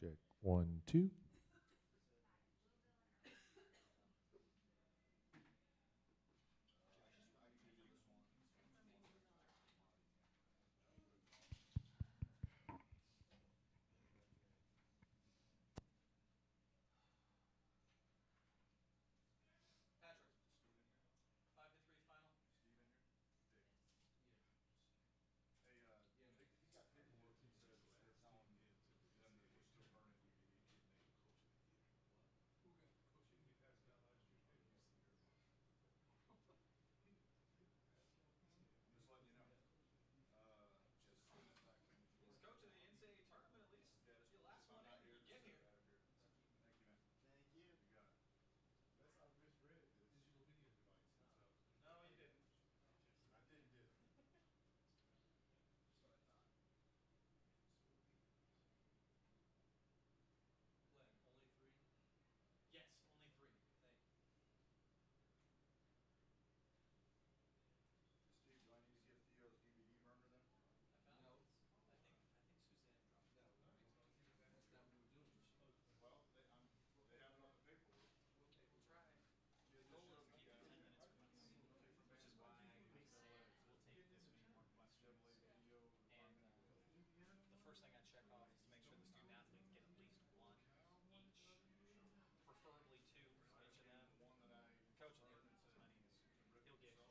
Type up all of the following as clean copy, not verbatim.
Check 1, 2. Patrick. Steve in here. 5-3 final. Steve in here? Dave. Hey, he's got paperwork. He said they're telling them that we're still burning DVD. Who got coaching? We passed it out last year. I'm just letting you know. Just send that back to me. He's coaching the NCAA tournament at least. The last If I'm one not in here, when you just get send here. it out of here. Thank you, man. Thank you. You got it. Unless I misread this. Digital video device. No, you didn't. I didn't, did I? That's what I thought. Glenn, only 3? Yes, only 3. Thank you. Steve, do I need to give Theo's DVD burner then? I found it. I think Suzanne dropped it. No, that's not what we were doing. Well, they have it on the paperwork. We'll try. The goal is to keep it 10 minutes or less, which is why I say we'll take this many more questions. And the first thing I check off is to make sure the student athletes get at least 1 each, preferably 2 for each of them. One that I Coach will give him as many as he'll get. I'll just do that.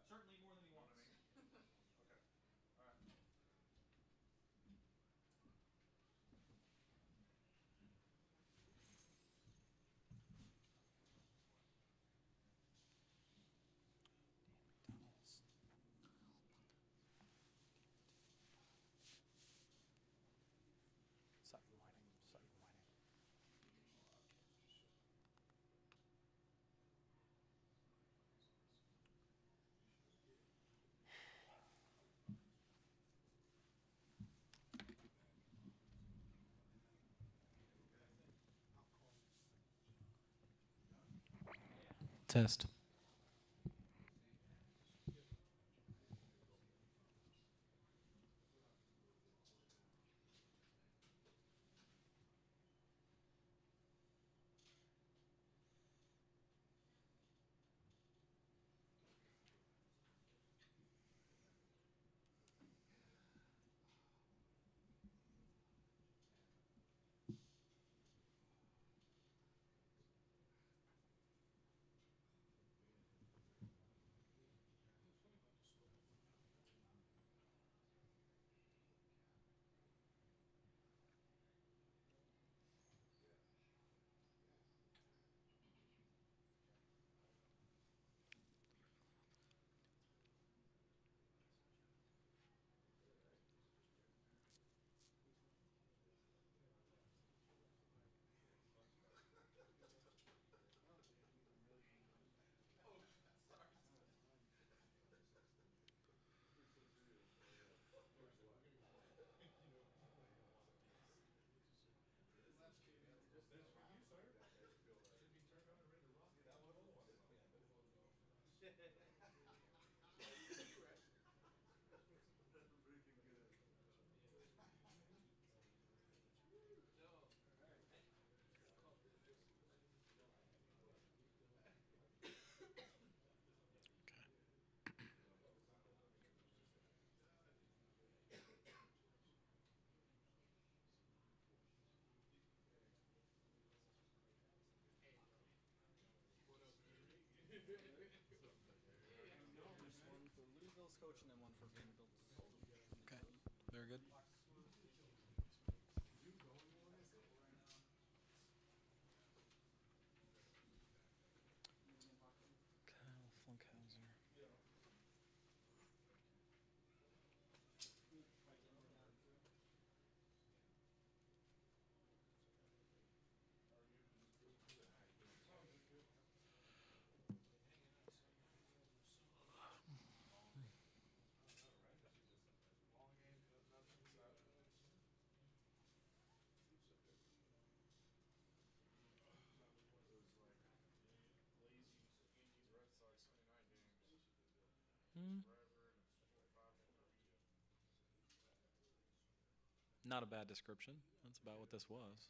Certainly more than he wants. Okay. All right. Sutton winning. Sutton winning. Test. That's for you, sir. Should be turned on and ready to rock and roll. Freaking good. There's 1 for Louisville's coach and then 1 for Vanderbilt. Okay. Very good. Kyle Funkhauser. Not a bad description. That's about what this was.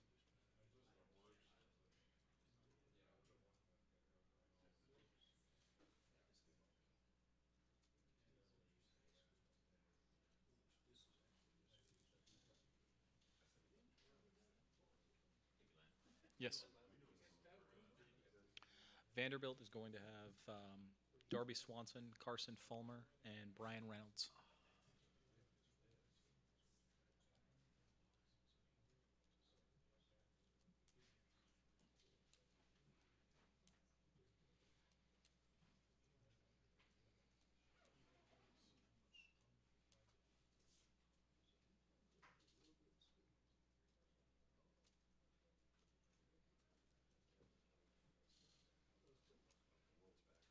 Yes. Vanderbilt is going to have Darby Swanson, Carson Fulmer, and Brian Reynolds.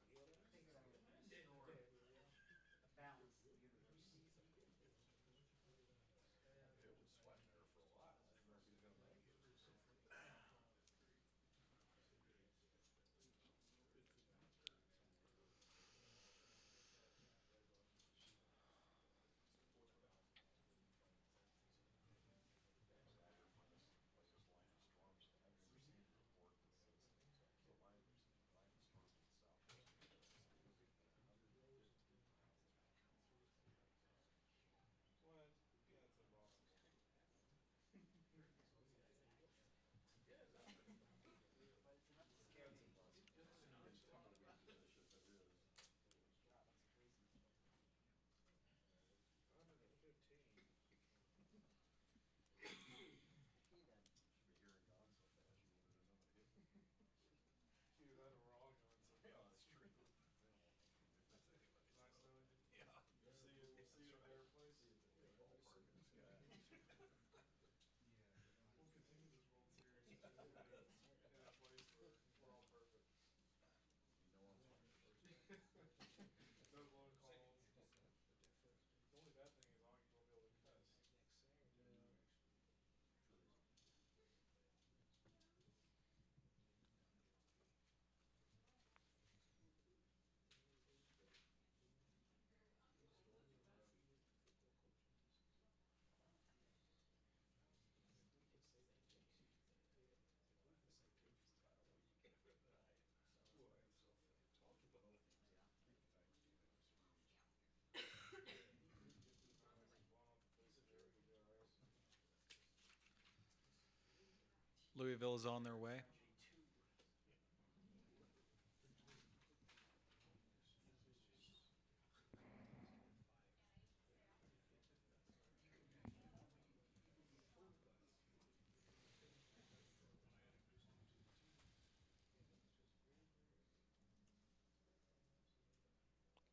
It was sweating there for a while. I didn't know if he was going to make it. What? Yeah, it's impossible. Yeah, it's impossible. It's too many positions as it is. 115. Should be here and gone so fast you wouldn't have known it hit me. Either that or we're all gone so fast. Yeah, that's true. They won't know from me if that's anybody. Nice knowing you. Yeah. We'll see you at a better place. See you at the big ballpark in the sky. We'll continue this World Series in a place where we're all perfect. You know I'm finished. No blown calls. The only bad thing is Augie won't be able to cuss. True. Well, and self-talk about thanks, Tina. It was huge. Not like blown off the face of the earth, we'll be alright. Louisville is on their way.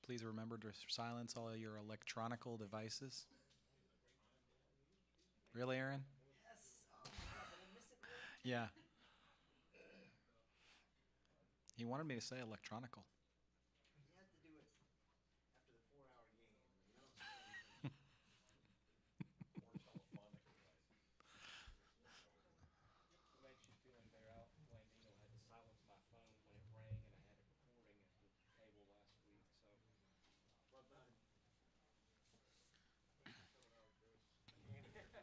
Please remember to silence all your electronical devices. Really, Aaron? Yeah. He wanted me to say electronical. You have to do it after the 4-hour game. You know? More telephonic devices. What makes you feel like they're out? Blandino had to silence my phone when it rang, and I had it recording at the table last week. So Well done. 7-hour Chris. Amateur move, Chris.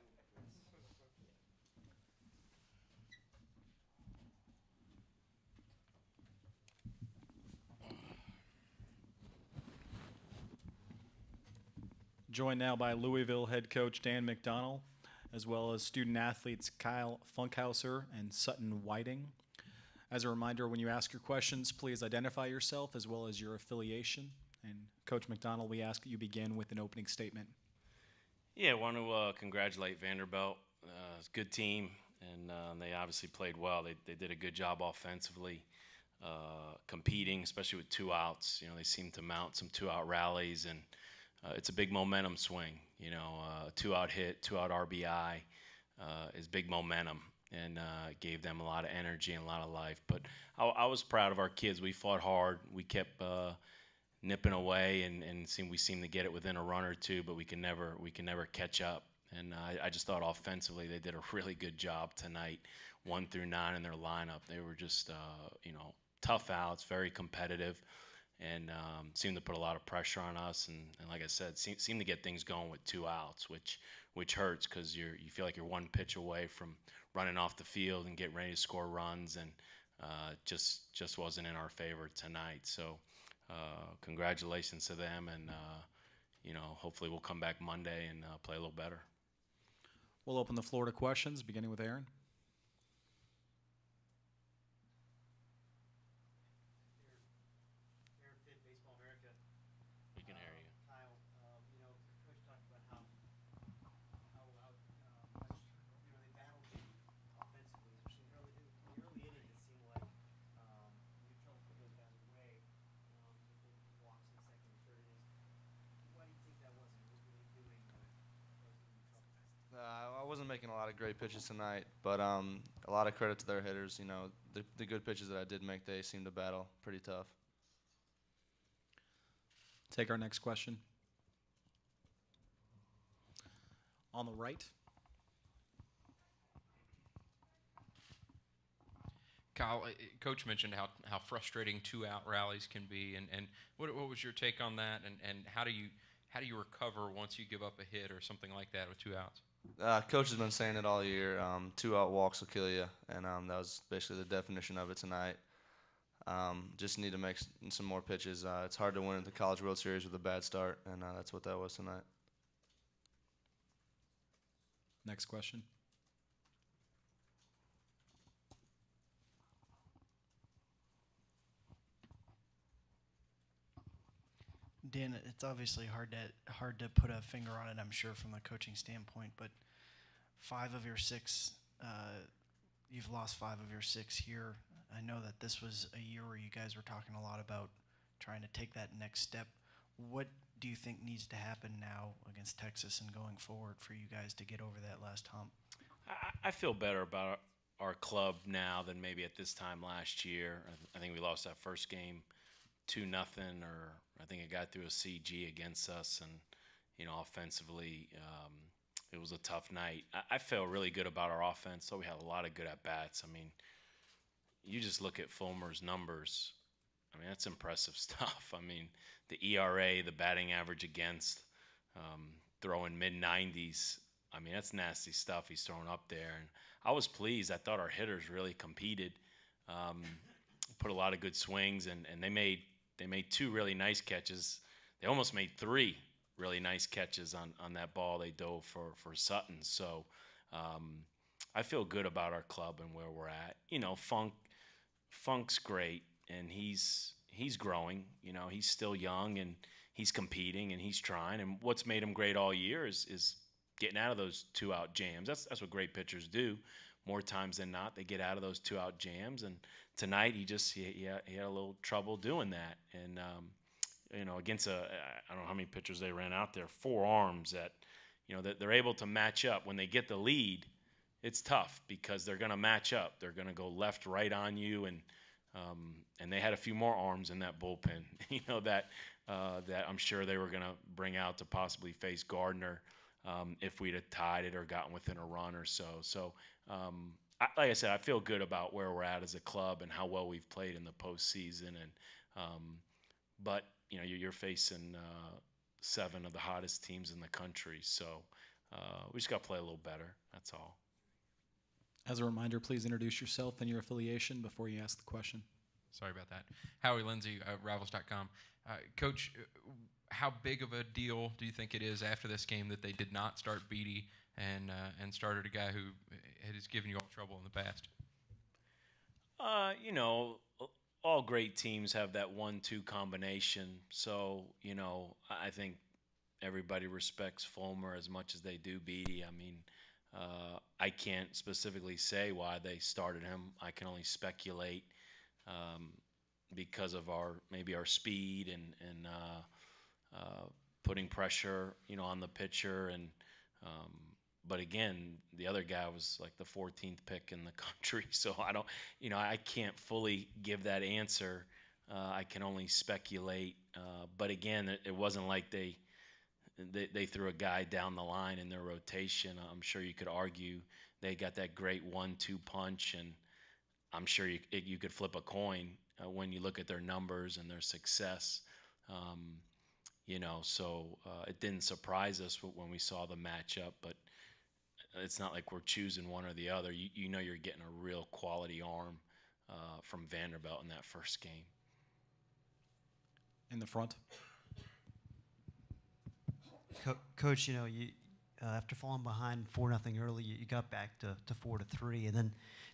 Joined now by Louisville head coach Dan McDonnell, as well as student athletes Kyle Funkhauser and Sutton Whiting. As a reminder, when you ask your questions, please identify yourself as well as your affiliation. And Coach McDonnell, we ask that you begin with an opening statement. Yeah, I want to congratulate Vanderbilt. It's a good team, and they obviously played well. They did a good job offensively, competing, especially with 2 outs. You know, they seemed to mount some 2-out rallies, and it's a big momentum swing. You know, 2-out hit, 2-out RBI is big momentum, and gave them a lot of energy and a lot of life. But I was proud of our kids. We fought hard. We kept nipping away, and we seemed to get it within a run or two, but we can never catch up. And I just thought offensively they did a really good job tonight, 1 through 9 in their lineup. They were just tough outs, very competitive, and seemed to put a lot of pressure on us. And like I said, seemed to get things going with 2 outs, which hurts because you feel like you're one pitch away from running off the field and getting ready to score runs, and just wasn't in our favor tonight. So congratulations to them, and hopefully we'll come back Monday and play a little better. We'll open the floor to questions, beginning with Aaron. Aaron Fitt, Baseball America. We can hear you. Kyle, Coach talked about how much they battled you offensively, especially in the early innings. It seemed like you were trying to put those guys away with the walks in the second and third innings. Why do you think that was? And what were they doing that was in trouble? I wasn't making a lot of great pitches tonight, but a lot of credit to their hitters. The good pitches that I did make, they seemed to battle pretty tough. Take our next question. On the right. Kyle, Coach mentioned how frustrating 2-out rallies can be, and what was your take on that, and how do you recover once you give up a hit or something like that with 2 outs? Coach has been saying it all year. 2-out walks will kill you, and that was basically the definition of it tonight. Just need to make some more pitches. It's hard to win at the College World Series with a bad start, and that's what that was tonight. Next question. Dan, it's obviously hard to put a finger on it, I'm sure, from the coaching standpoint, but 5 of your 6, you've lost 5 of your 6 here. I know that this was a year where you guys were talking a lot about trying to take that next step. What do you think needs to happen now against Texas and going forward for you guys to get over that last hump? I feel better about our club now than maybe at this time last year. I think we lost that first game 2-0, or I think it got through a CG against us, and offensively it was a tough night. I feel really good about our offense. So we had a lot of good at bats. I mean, you just look at Fulmer's numbers. I mean, that's impressive stuff. I mean, the ERA, the batting average against, throwing mid-90s. I mean, that's nasty stuff he's throwing up there. And I was pleased. I thought our hitters really competed, put a lot of good swings, and they made 2 really nice catches. They almost made 3 really nice catches on that ball they dove for Sutton. So I feel good about our club and where we're at. Funk's great, and he's growing. He's still young, and he's competing, and he's trying. And what's made him great all year is getting out of those 2-out jams. That's what great pitchers do. More times than not, they get out of those 2-out jams. And tonight, he had a little trouble doing that. And against I don't know how many pitchers they ran out there, 4 arms that they're able to match up. When they get the lead, it's tough because they're going to match up. They're going to go left, right on you, and they had a few more arms in that bullpen. that I'm sure they were going to bring out to possibly face Gardner if we'd have tied it or gotten within a run or so. So, like I said, I feel good about where we're at as a club and how well we've played in the postseason. But you're facing 7 of the hottest teams in the country, so we just got to play a little better. That's all. As a reminder, please introduce yourself and your affiliation before you ask the question. Sorry about that. Howie Lindsay, Rivals.com. Coach, how big of a deal do you think it is after this game that they did not start Beatty and started a guy who has given you all trouble in the past? All great teams have that 1-2 combination. So, I think everybody respects Fulmer as much as they do Beatty. I mean, I can't specifically say why they started him. I can only speculate because of our speed and putting pressure, on the pitcher. And but again, the other guy was like the 14th pick in the country, so I can't fully give that answer. I can only speculate. But again, it wasn't like they threw a guy down the line in their rotation. I'm sure you could argue they got that great 1-2 punch, and I'm sure you could flip a coin when you look at their numbers and their success. So it didn't surprise us when we saw the matchup, but it's not like we're choosing one or the other. You know you're getting a real quality arm from Vanderbilt in that first game. In the front. Coach, you after falling behind 4-0 early, you got back to 4-3, and then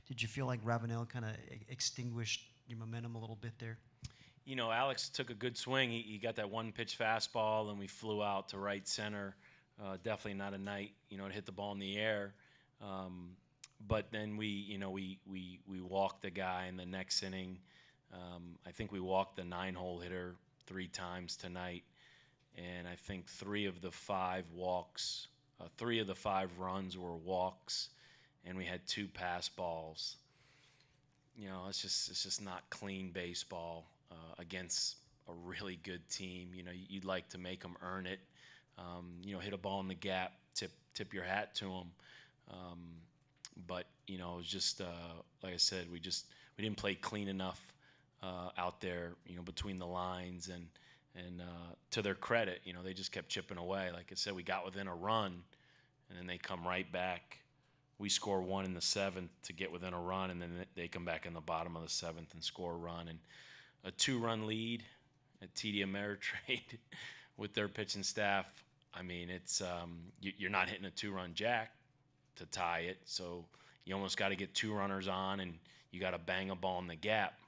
did you feel like Ravenel kind of extinguished your momentum a little bit there? Alex took a good swing. He got that one-pitch fastball, and we flew out to right center. Definitely not a night, to hit the ball in the air. But then we walked the guy in the next inning. I think we walked the 9-hole hitter 3 times tonight, and I think 3 of the 5 runs were walks, and we had 2 pass balls. It's just not clean baseball against a really good team. You'd like to make them earn it. Hit a ball in the gap, tip your hat to them. But it was just like I said, we didn't play clean enough out there, between the lines, and to their credit, they just kept chipping away. Like I said, we got within a run, and then they come right back. We score 1 in the 7th to get within a run, and then they come back in the bottom of the 7th and score a run. And a 2-run lead at TD Ameritrade with their pitching staff. I mean, it's you're not hitting a 2-run jack to tie it, so you almost got to get 2 runners on, and you got to bang a ball in the gap.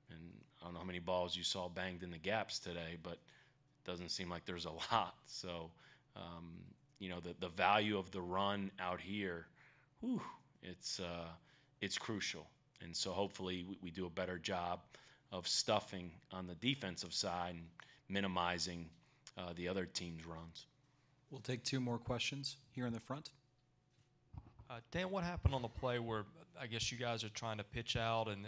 And I don't know how many balls you saw banged in the gaps today, but it doesn't seem like there's a lot. So, the value of the run out here, it's crucial. And so hopefully we do a better job of stuffing on the defensive side and minimizing the other team's runs. We'll take 2 more questions here in the front. Dan, what happened on the play where I guess you guys are trying to pitch out and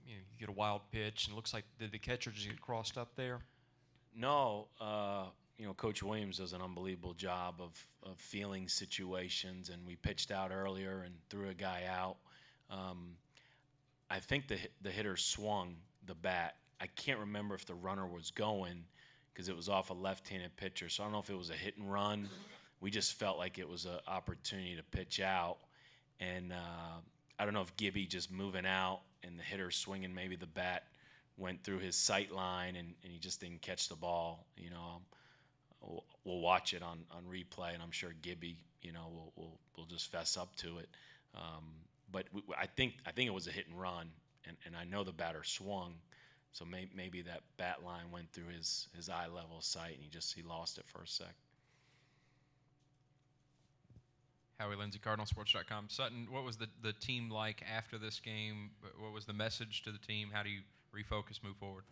you get a wild pitch, and it looks like did the catcher just get crossed up there? No, Coach Williams does an unbelievable job of feeling situations, and we pitched out earlier and threw a guy out. I think the hitter swung the bat. I can't remember if the runner was going because it was off a left-handed pitcher, so I don't know if it was a hit and run. We just felt like it was an opportunity to pitch out, and I don't know if Gibby just moving out and the hitter swinging, maybe the bat went through his sight line and he just didn't catch the ball. We'll watch it on replay, and I'm sure Gibby, will just fess up to it. But I think it was a hit and run, and I know the batter swung, so maybe that bat line went through his eye level sight, and he lost it for a sec. Howie Lindsay, CardinalSports.com. Sutton, what was the team like after this game? What was the message to the team? How do you refocus, move forward?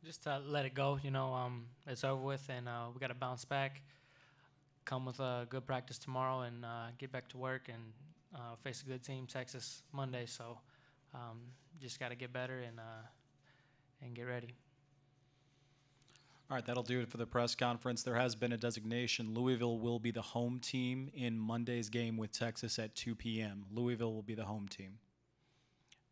Just let it go. It's over with, and we got to bounce back, come with a good practice tomorrow, and get back to work and face a good team, Texas, Monday. So just got to get better and get ready. All right, that'll do it for the press conference. There has been a designation. Louisville will be the home team in Monday's game with Texas at 2 p.m. Louisville will be the home team.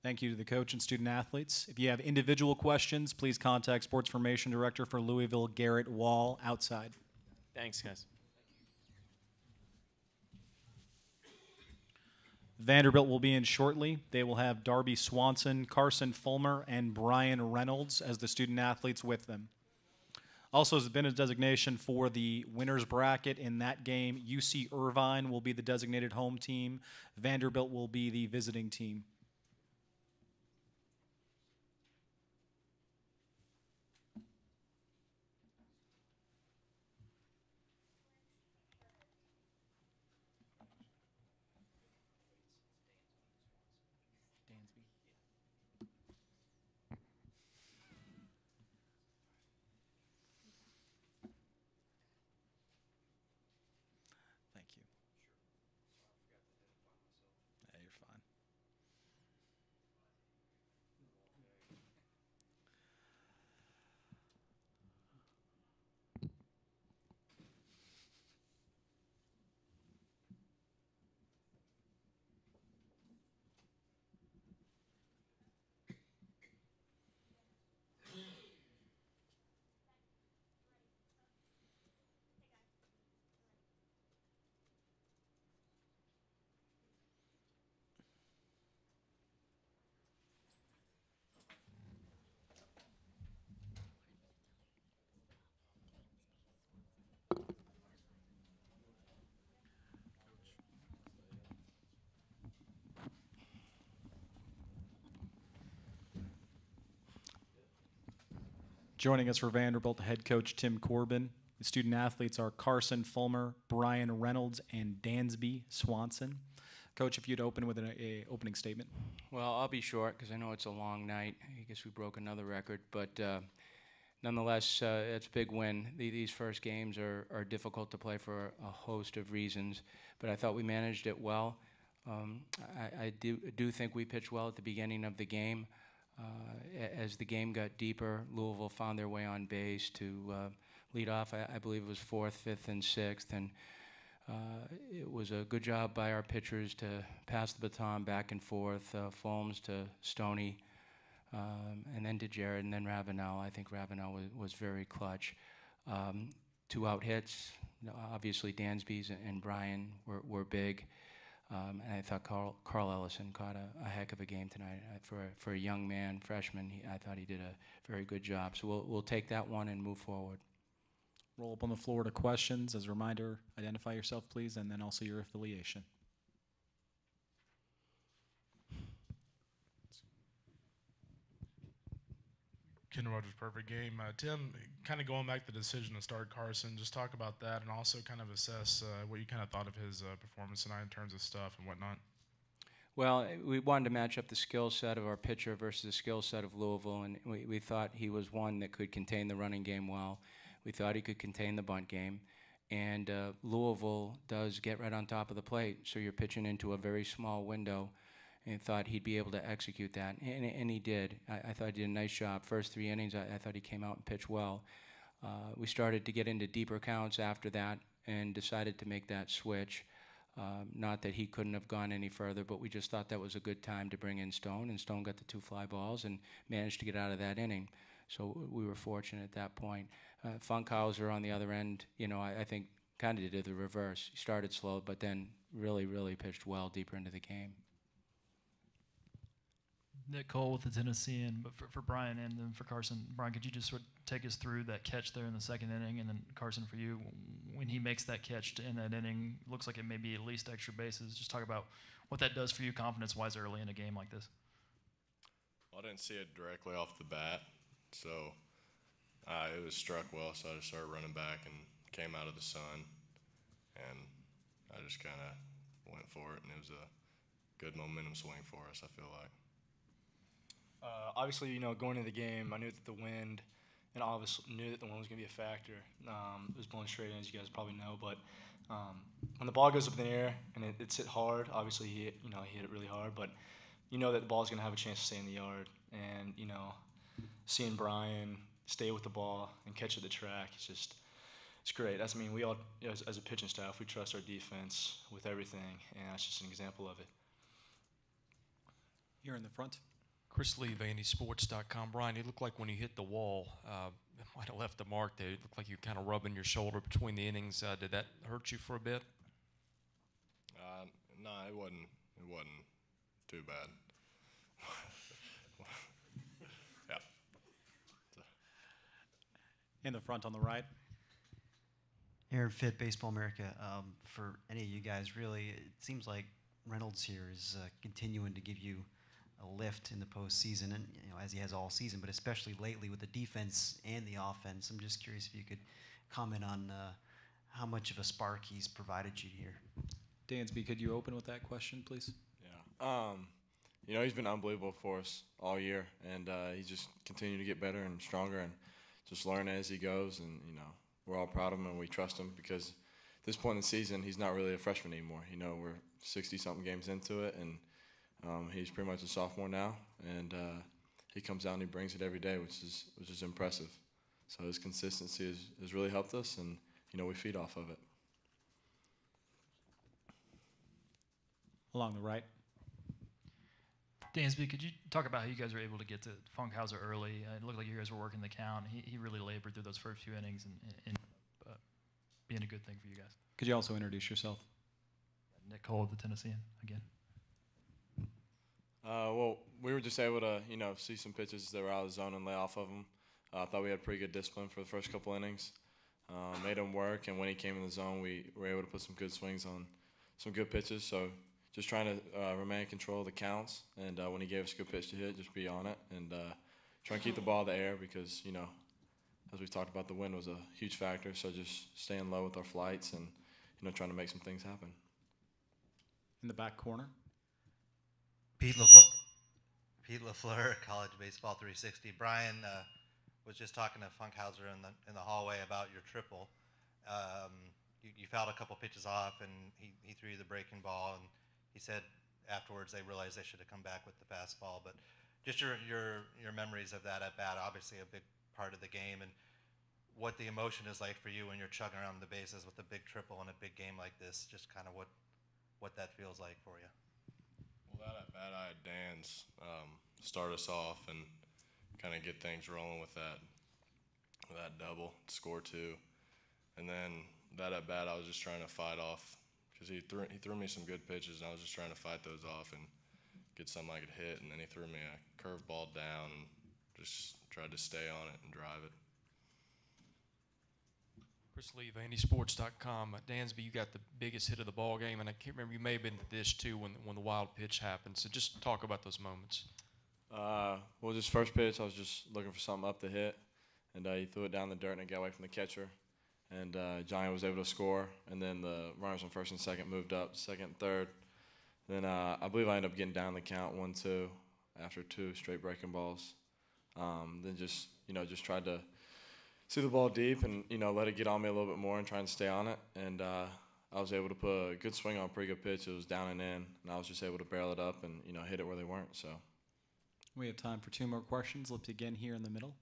Thank you to the coach and student athletes. If you have individual questions, please contact Sports Formation Director for Louisville, Garrett Wall, outside. Thanks, guys. Vanderbilt will be in shortly. They will have Darby Swanson, Carson Fulmer, and Brian Reynolds as the student athletes with them. Also, has been a designation for the winner's bracket in that game. UC Irvine will be the designated home team. Vanderbilt will be the visiting team. Thank you. Yeah, you're fine. Joining us for Vanderbilt, head coach Tim Corbin. The student athletes are Carson Fulmer, Brian Reynolds, and Dansby Swanson. Coach, if you'd open with an opening statement. Well, I'll be short because I know it's a long night. I guess we broke another record, but nonetheless, it's a big win. These first games are difficult to play for a host of reasons, but I thought we managed it well. I do think we pitched well at the beginning of the game. As the game got deeper, Louisville found their way on base to lead off. I believe it was 4th, 5th, and 6th, and it was a good job by our pitchers to pass the baton back and forth, Fulms to Stoney, and then to Jared, and then Ravenel. I think Ravenel was very clutch. 2 out hits, obviously Dansby's and Brian were big. And I thought Carl Ellison caught a heck of a game tonight. For a young man, freshman, I thought he did a very good job. So we'll take that one and move forward. Roll up on the floor to questions. As a reminder, identify yourself, please, and then also your affiliation. Ken Rogers, perfect game. Tim, kind of going back to the decision to start Carson, just talk about that and also kind of assess what you kind of thought of his performance tonight in terms of stuff and whatnot. Well, we wanted to match up the skill set of our pitcher versus the skill set of Louisville, and we thought he was one that could contain the running game well. We thought he could contain the bunt game. And Louisville does get right on top of the plate, so you're pitching into a very small window, and thought he'd be able to execute that, and he did. I thought he did a nice job. First 3 innings, I thought he came out and pitched well. We started to get into deeper counts after that and decided to make that switch. Not that he couldn't have gone any further, but we just thought that was a good time to bring in Stone, and Stone got the 2 fly balls and managed to get out of that inning. So we were fortunate at that point. Funkhauser on the other end, I think kind of did the reverse. He started slow, but then really, really pitched well deeper into the game. Nick Cole with the Tennessean, but for Brian and then for Carson. Brian, could you just sort of take us through that catch there in the 2nd inning, and then Carson for you, when he makes that catch in that inning, looks like it may be at least extra bases. Just talk about what that does for you confidence-wise early in a game like this. Well, I didn't see it directly off the bat, so it was struck well, so I just started running back and came out of the sun, and I just kind of went for it, and it was a good momentum swing for us, I feel like. Obviously, going into the game, I knew that the wind, and obviously knew that the wind was going to be a factor. It was blowing straight in, as you guys probably know. But when the ball goes up in the air and it's hit hard, obviously he hit it really hard. But you know that the ball's going to have a chance to stay in the yard. And seeing Brian stay with the ball and catch at the track, it's great. We all, as a pitching staff, we trust our defense with everything, and that's just an example of it. Here in the front. Chris Lee, VandySports.com. Brian, you looked like when you hit the wall, it might have left a mark there. It looked like you were kind of rubbing your shoulder between the innings. Did that hurt you for a bit? No, it wasn't too bad. Yeah. In the front on the right. Aaron Fitt, Baseball America. For any of you guys, really, it seems like Reynolds here is continuing to give you a lift in the postseason, and as he has all season, but especially lately with the defense and the offense. I'm just curious if you could comment on how much of a spark he's provided you here. Dansby, could you open with that question, please? Yeah. He's been unbelievable for us all year, and he's just continued to get better and stronger and just learn as he goes. And, we're all proud of him and we trust him because at this point in the season, he's not really a freshman anymore. We're 60-something games into it, and he's pretty much a sophomore now, and he comes out and he brings it every day, which is impressive. So his consistency has really helped us, and we feed off of it. Along the right. Dansby, could you talk about how you guys were able to get to Funkhauser early? It looked like you guys were working the count. He really labored through those first few innings and being a good thing for you guys. Could you also introduce yourself? Nick Cole of the Tennessean again. Well, we were just able to, see some pitches that were out of the zone and lay off of them. I thought we had pretty good discipline for the first couple innings. Made him work, and when he came in the zone, we were able to put some good swings on some good pitches. So just trying to remain in control of the counts, and when he gave us a good pitch to hit, just be on it and try and keep the ball in the air because, as we've talked about, the wind was a huge factor. So just staying low with our flights and trying to make some things happen. In the back corner. Pete LaFleur, College Baseball 360. Brian was just talking to Funkhauser in the hallway about your triple. You fouled a couple pitches off, and he threw you the breaking ball, and he said afterwards they realized they should have come back with the fastball. But just your memories of that at bat, obviously a big part of the game, and what the emotion is like for you when you're chugging around the bases with a big triple in a big game like this. Just kind of what that feels like for you. Well, that at bat, I had Dan's start us off and kind of get things rolling with that double, score 2, and then that at bat, I was just trying to fight off because he threw me some good pitches, and I was just trying to fight those off and get something I could hit, and then he threw me a curveball down and just tried to stay on it and drive it. Chris Lee, VandySports.com. Dansby, you got the biggest hit of the ball game, and I can't remember, you may have been the dish too when the wild pitch happened. So just talk about those moments. Well, just first pitch, I was just looking for something up to hit, and he threw it down the dirt and it got away from the catcher, and Johnny was able to score, and then the runners on first and second moved up, second and third. Then I believe I ended up getting down the count 1-2 after 2 straight breaking balls. Then just tried to see the ball deep and let it get on me a little bit more and try and stay on it, and I was able to put a good swing on a pretty good pitch. It was down and in, and I was just able to barrel it up and hit it where they weren't. So We have time for 2 more questions. Let's begin here in the middle.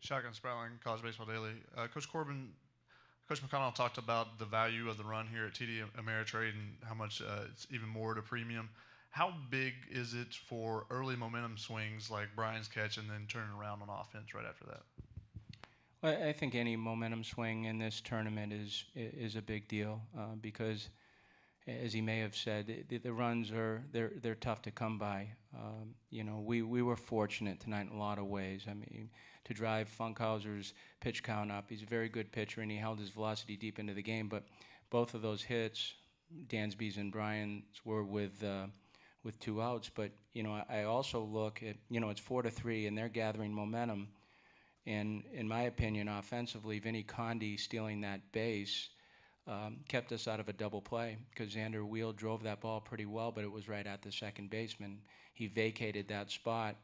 Shotgun Sprouting, College Baseball Daily. Coach Corbin, Coach McConnell talked about the value of the run here at TD Ameritrade and how much it's even more at a premium. How big is it for early momentum swings like Brian's catch and then turning around on offense right after that? Well, I think any momentum swing in this tournament is a big deal because, as he may have said, the runs they're tough to come by. We were fortunate tonight in a lot of ways. I mean, to drive Funkhauser's pitch count up, he's a very good pitcher and he held his velocity deep into the game. But both of those hits, Dansby's and Brian's, were with 2 outs. But I also look at it's 4-3 and they're gathering momentum. And in my opinion, offensively, Vinny Condi stealing that base kept us out of a double play because Xander Wheel drove that ball pretty well, but it was right at the second baseman. He vacated that spot,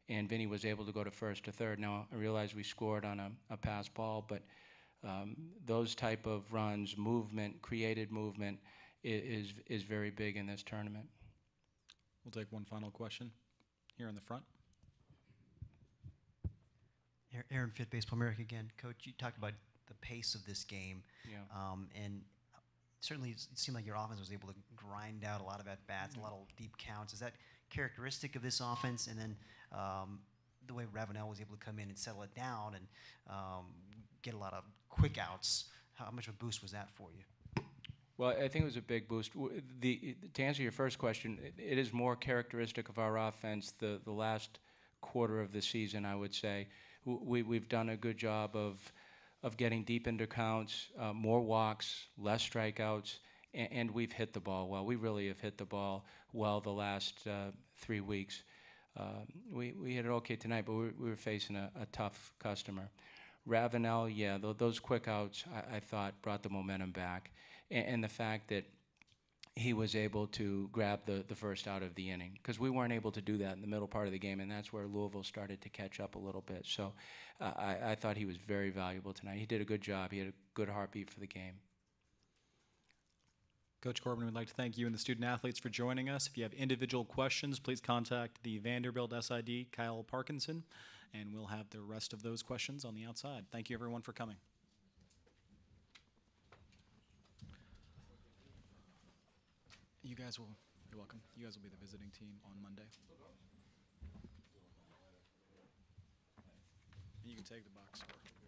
and Vinny was able to go to first to third. Now, I realize we scored on a pass ball, but those type of runs, movement, created movement, is very big in this tournament. We'll take one final question here in the front. Aaron Fitt, Baseball America again. Coach, you talked about the pace of this game. Yeah. And certainly it seemed like your offense was able to grind out a lot of at-bats, a lot of deep counts. Is that characteristic of this offense? And then the way Ravenel was able to come in and settle it down and get a lot of quick outs, how much of a boost was that for you? Well, I think it was a big boost. To answer your first question, it is more characteristic of our offense the last quarter of the season, I would say. We've done a good job of getting deep into counts, more walks, less strikeouts, and we've hit the ball well. We really have hit the ball well the last 3 weeks. We hit it okay tonight, but we were facing a tough customer. Ravenel, yeah, those quick outs I thought brought the momentum back, and the fact that he was able to grab the first out of the inning because we weren't able to do that in the middle part of the game, and that's where Louisville started to catch up a little bit. So I thought he was very valuable tonight. He did a good job. He had a good heartbeat for the game. Coach Corbin, we'd like to thank you and the student athletes for joining us. If you have individual questions, please contact the Vanderbilt SID, Kyle Parkinson, and we'll have the rest of those questions on the outside. Thank you, everyone, for coming. You're welcome. You guys will be the visiting team on Monday. And you can take the box score.